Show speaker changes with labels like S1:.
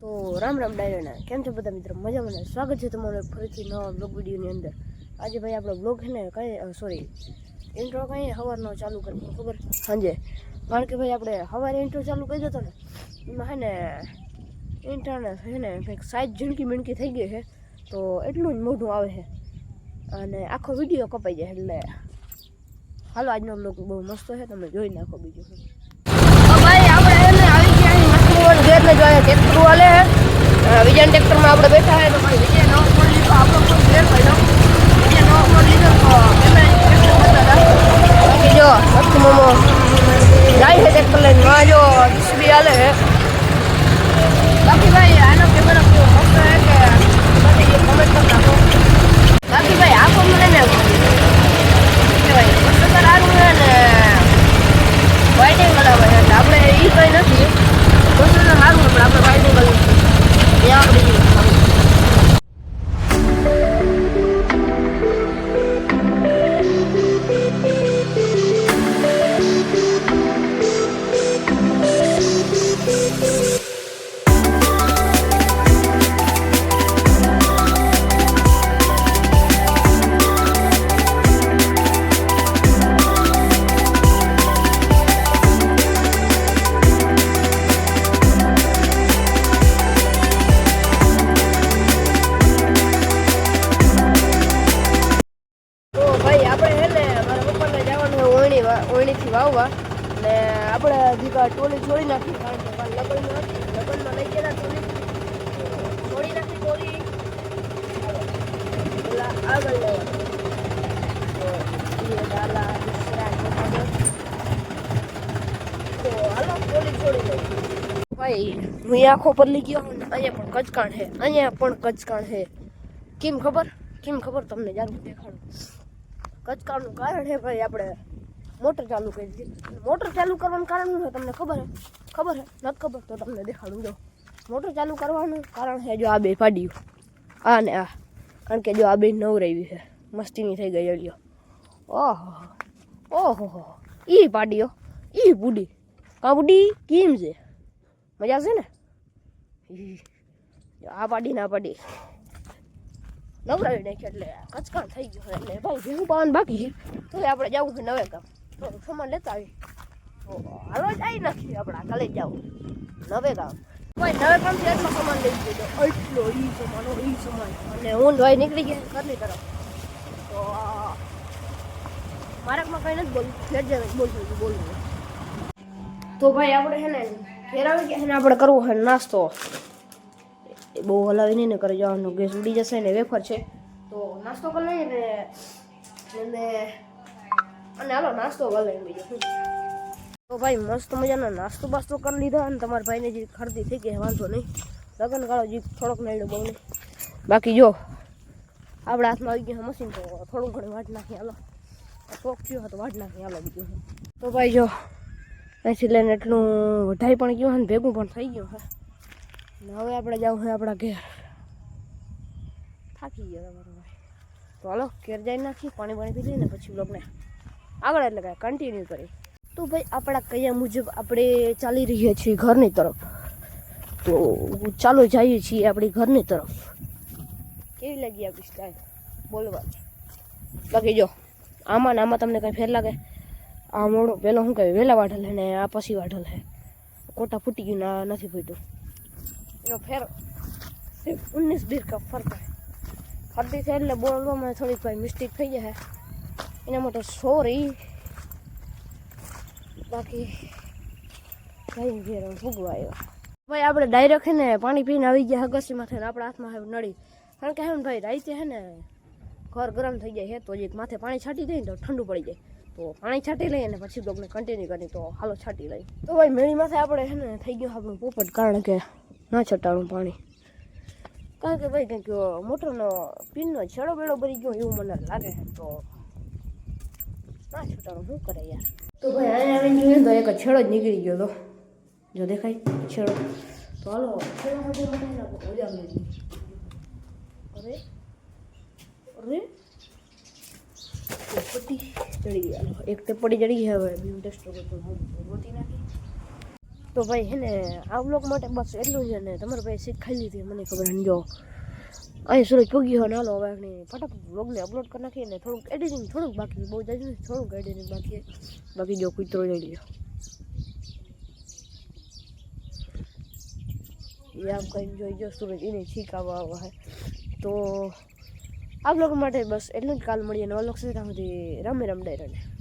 S1: તો રામ રામ ડાયરાના કેમ છો બધા મિત્રો મજામાં? સ્વાગત છે તમારું ફરીથી નવા બ્લોગ વિડીયોની અંદર. આજે ભાઈ આપણો બ્લોગ છે ને ઇન્ટ્રો કંઈ સવારનો ચાલુ કરી ખબર સાંજે, કારણ કે ભાઈ આપણે સવારે ઇન્ટ્રો ચાલુ કરી દેતો ને એમાં છે ને ઇન્ટરનેટ છે ને કંઈક સાઈઝ ઝીણકી મીણકી થઈ ગઈ છે, તો એટલું જ મોઢું આવે છે અને આખો વિડીયો કપાઈ જાય. એટલે હાલો આજનો બ્લોગ બહુ મસ્ત છે, તમે જોઈ નાખો. બીજું ભાઈ આપણે આવી ગયા ઘેર ને જોઈએ ટ્રેક્ટર વાલે વિજય ટ્રેક્ટરમાં આપણે બેઠા હે. તો ભાઈ વિજય નવો ફોન લીધો, આપણો ફોન ઘેર પડ્યો. વિજય નવો ફોન લીધો તો પેલા ટ્રેક્ટર બતા હતા. બાકી જો મસ્ત મોમો જાય છે ટ્રેક્ટર લઈને, માં જો જીસીબી હાલે છે. બાકી ભાઈ આનો કેમેરા કેવો મસ્ત છે કે બધી જે કમેન્ટ કરી નાખો. બાકી ભાઈ આખો મને ને કહેવાય મસ્ત સારું છે ને વાઇટિંગ કરાવે છે, એટલે આપણે એ કંઈ નથી બસ સારું પણ આપણે વાઇટિંગ કરવું ત્યાં આપણે ઓળણીથી વાવવા ને આપણે હજી ટોલી છોડી નાખી, કારણ કે લગ્નમાં લઈ ગયા ટોલી છોડી નાખી. ટોલી પેલા આગળ લેવા તો હાલો ટોલી છોડી દઉં. ભાઈ હું આખો બદલી ગયો ને અહીંયા પણ કચકાણ છે, કેમ ખબર તમને જાણું દેખાડું. કચકાણનું કારણ છે ભાઈ આપણે મોટર ચાલુ કરી દીધી. મોટર ચાલુ કરવાનું કારણ શું છે તમને ખબર છે? નથી ખબર તો તમને દેખાડું. જો મોટર ચાલુ કરવાનું કારણ છે જો આ બે પાડ્યું, આ ને આ, કારણ કે જો આ બે નવરાવી છે, મસ્તીની થઈ ગઈ એલિયો. ઓહો ઈ પાડ્યો, ઈ બુડી કા બુડી કેમ છે? મજા છે ને? આ પાડી ના પાડી નવરાવી નાખી એટલે કચકાણ થઈ ગયું. એટલે ભાઈ ભેગું પાવાનું બાકી છે, તો આપણે જવું છે નવે ગામ, થોડું સામાન લેતા આવી. તો હાલો જ આવી નાખીએ આપણે, કાલે જ જવું નવે ગામ. ભાઈ નવે ગામથી એટલો સામાન લઈ ગયો, એટલો ઈ સામાન અને હું ભાઈ નીકળી ગયા ઘરની તરફ. તો મારામાં કંઈ નથી બોલવું, ઘેર જઈને બોલવું. તો ભાઈ આપણે છે ને ઘેર આવી ગયા છે ને આપણે કરવું છે નાસ્તો. બહુ હલાવી નહીં ને કરી જવાનું, ગેસ ઉડી જશે ને વેફર છે. તો નાસ્તો કરી લઈએ ને અને હાલો નાસ્તો કરી લઈએ બીજું. તો ભાઈ મસ્ત મજાનો નાસ્તો બાસ્તો કરી લીધો અને તમારા ભાઈને જે ખરીદી થઈ ગઈ વાંધો નહીં, લગ્ન ગાળો જે થોડોક નડ્યો બહુ નહીં. બાકી જો આપણા હાથમાં આવી ગયું મશીન, તો થોડું ઘણું વાટ નાખી હાલો. શોખ થયો તો વાટ નાખી હાલો બીજું. તો ભાઈ જો અહીંથી લઈને એટલું વઢાઈ પણ ગયું ને ભેગું પણ થઈ ગયું. હવે આપણે જવું છે આપણા ઘેર, થાકી ગયો તમારો ભાઈ. તો હાલો ઘેર જઈ નાખી, પાણી પી લઈને પછી બ્લોગને આગળ એટલે કાંઈ કન્ટિન્યુ કરી. તો ભાઈ આપણા કયા મુજબ આપણે ચાલી રહ્યા છીએ ઘરની તરફ, તો ચાલો જઈએ છીએ આપણી ઘરની તરફ. કેવી લાગી આપણી સ્ટાઇલ બોલવાની? બાકી જો આમાં તમને કાંઈ ફેર લાગે? આ મોડો પહેલો શું કહે વહેલા વાઢલ છે ને આ પછી વાઢલ છે, કોટા ફૂટી ગયું ને આ નથી ફૂટ્યું. એનો ફેર 19-20 કપ ફરતા ફરતી થાય એટલે બોલવામાં થોડીક ભાઈ મિસ્ટેક થઈ જાય એના માટે સોરી. બાકી ભાઈ ઘેર ભૂગવા આવ્યા. ભાઈ આપણે ડાયરેક્ટ છે ને પાણી પીને આવી ગયા અગસીમાં થઈને આપણા હાથમાં હવે નળી, કારણ કે હે ને ભાઈ રાતે છે ને ઘર ગરમ થઈ જાય છે, તો જે માથે પાણી છાંટી દઈએ ને તો ઠંડુ પડી જાય. તો પાણી છાંટી લઈએ ને પછી બ્લોગને કન્ટિન્યુ કરી. તો હાલો છાંટી લઈએ. તો ભાઈ મેળી માથે આપણે છે ને થઈ ગયું આપણું પોપટ, કારણ કે ના છટાણું પાણી, કારણ કે ભાઈ કંઈક મોટરનો પિનનો છેડો બેડો ભરી ગયો એવું મને લાગે છે. તો ના છટાણું શું કરે યાર. તો ભાઈ અહીંયા આવીને જોઈએ તો એક છેડો જ નીકળી ગયો તો, જો દેખાય છેડો. તો હાલો છેડો મજા અરે પટ્ટી ચડી ગયા, એક તે પડી ચડી ગયા. હવે બીજું ટેસ્ટ ગોતી નાખી. તો ભાઈ હે ને આ બ્લોગ માટે બસ એટલું જ ને તમારે ભાઈ સીટ ખાઈ લીધી મને ખબર સમજો અહીં સુરજ પૂગી હોય નાલો હવે આપણે ફટાફટ બ્લોગને અપલોડ કરી નાખીએ ને થોડુંક એડિટિંગ થોડુંક બાકી બહુ જાજુ નથી થોડુંક એડિટિંગ બાકી જો કૂતરો લઈ લ્યો એ આમ કંઈ જોઈ જો સુરજ એને છીક આવવા આવે તો આ બ્લોગ માટે બસ એટલું જ કાલ મળીએ નવા લોક સુધી રામે રામ ડાયરાને